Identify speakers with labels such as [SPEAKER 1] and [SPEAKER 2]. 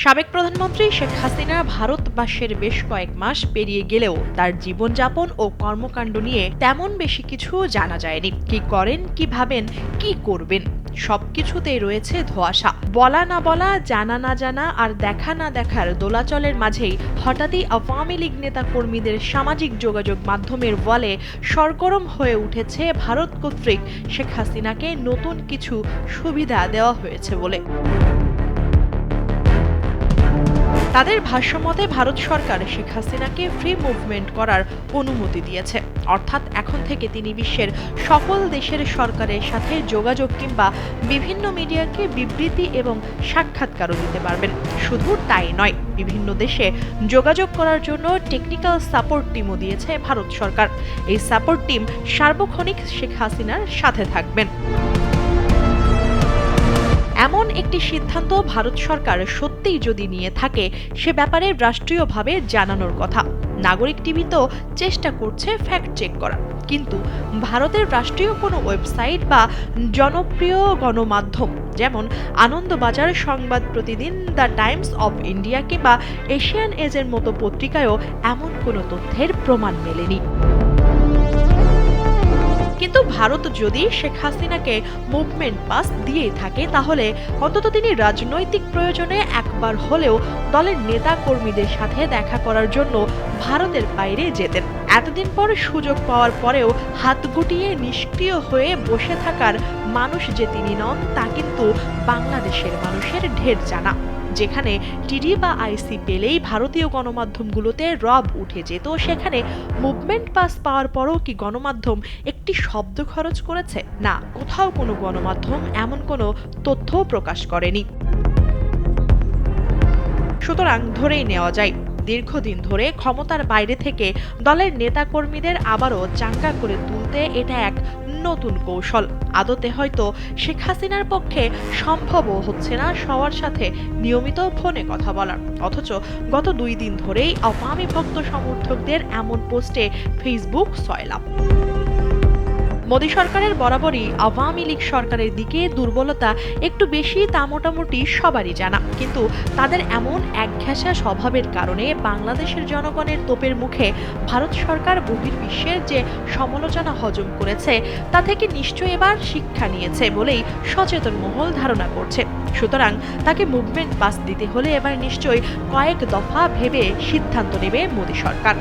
[SPEAKER 1] সাবেক প্রধানমন্ত্রী শেখ হাসিনা ভারতবাসের বেশ কয়েক মাস পেরিয়ে গেলেও তার জীবনযাপন ও কর্মকাণ্ড নিয়ে তেমন বেশি কিছু জানা যায়নি। কি করেন, কি ভাবেন, কি করবেন, সবকিছুতেই রয়েছে ধোঁয়াশা। বলা না বলা, জানা না জানা আর দেখা না দেখার দোলাচলের মাঝেই হঠাৎই আওয়ামী লীগ নেতা কর্মীদের সামাজিক যোগাযোগ মাধ্যমের ওয়ালে সরগরম হয়ে উঠেছে ভারত কর্তৃক শেখ হাসিনাকে নতুন কিছু সুবিধা দেওয়া হয়েছে বলে। তাদের ভাষ্যমতে ভারত সরকার শেখ হাসিনাকে ফ্রি মুভমেন্ট করার অনুমতি দিয়েছে, অর্থাৎ এখন থেকে তিনি বিশ্বের সকল দেশের সরকারের সাথে যোগাযোগ কিংবা বিভিন্ন মিডিয়াকে বিবৃতি এবং সাক্ষাৎকারও দিতে পারবেন। শুধু তাই নয়, বিভিন্ন দেশে যোগাযোগ করার জন্য টেকনিক্যাল সাপোর্ট টিমও দিয়েছে ভারত সরকার। এই সাপোর্ট টিম সার্বক্ষণিক শেখ হাসিনার সাথে থাকবেন। এমন একটি সিদ্ধান্ত ভারত সরকার সত্যিই যদি নিয়ে থাকে, সে ব্যাপারে রাষ্ট্রীয়ভাবে জানানোর কথা। নাগরিক টিভি তো চেষ্টা করছে ফ্যাক্ট চেক করার, কিন্তু ভারতের রাষ্ট্রীয় কোনো ওয়েবসাইট বা জনপ্রিয় গণমাধ্যম যেমন আনন্দবাজার, সংবাদ প্রতিদিন, দ্য টাইমস অব ইন্ডিয়া কিংবা এশিয়ান এজের মতো পত্রিকায়ও এমন কোনো তথ্যের প্রমাণ মেলেনি। কিন্তু ভারত যদি শেখ হাসিনাকে মুভমেন্ট পাস দিয়েই থাকে, তাহলে অন্তত তিনি রাজনৈতিক প্রয়োজনে একবার হলেও দলের নেতা কর্মীদের সাথে দেখা করার জন্য ভারতের বাইরে যেতেন। এতদিন পর সুযোগ পাওয়ার পরেও হাত গুটিয়ে নিষ্ক্রিয় হয়ে বসে থাকার মানুষ যে তিনি নন, তা কিন্তু বাংলাদেশের মানুষের ঢের জানা। যেখানে টিডি বা আইসি পেলেই ভারতীয় গণমাধ্যমগুলোতে রব উঠে যেত, সেখানে মুভমেন্ট পাস পাওয়ার পরও কি গণমাধ্যম একটি শব্দ খরচ করেছে? না, কোথাও কোনো গণমাধ্যম এমন কোনো তথ্য প্রকাশ করেনি। সুতরাং ধরেই নেওয়া যায়, দীর্ঘদিন ধরে ক্ষমতার বাইরে থেকে দলের নেতাকর্মীদের আবারও চাঙ্গা করে তুলতে এটা এক নতুন কৌশল। আদতে হয়তো শেখ হাসিনার পক্ষে সম্ভবও হচ্ছে না সবার সাথে নিয়মিত ফোনে কথা বলার, অথচ গত 2 দিন ধরেই আওয়ামী ভক্ত সমর্থকদের এমন পোস্টে ফেসবুক সয়লাভ। মোদী সরকারের বরাবরই আওয়ামী লীগ সরকারের দিকে দুর্বলতা একটু বেশি, তা মোটামুটি সবারই জানা। কিন্তু তাদের এমন একঘেঁষা স্বভাবের কারণে বাংলাদেশের জনগণের তোপের মুখে ভারত সরকার বহির্বিশ্বের যে সমালোচনা হজম করেছে, তা থেকে নিশ্চয়ই এবার শিক্ষা নিয়েছে বলেই সচেতন মহল ধারণা করছে। সুতরাং তাকে মুভমেন্ট পাস দিতে হলে এবার নিশ্চয়ই কয়েক দফা ভেবে সিদ্ধান্ত নেবে মোদী সরকার।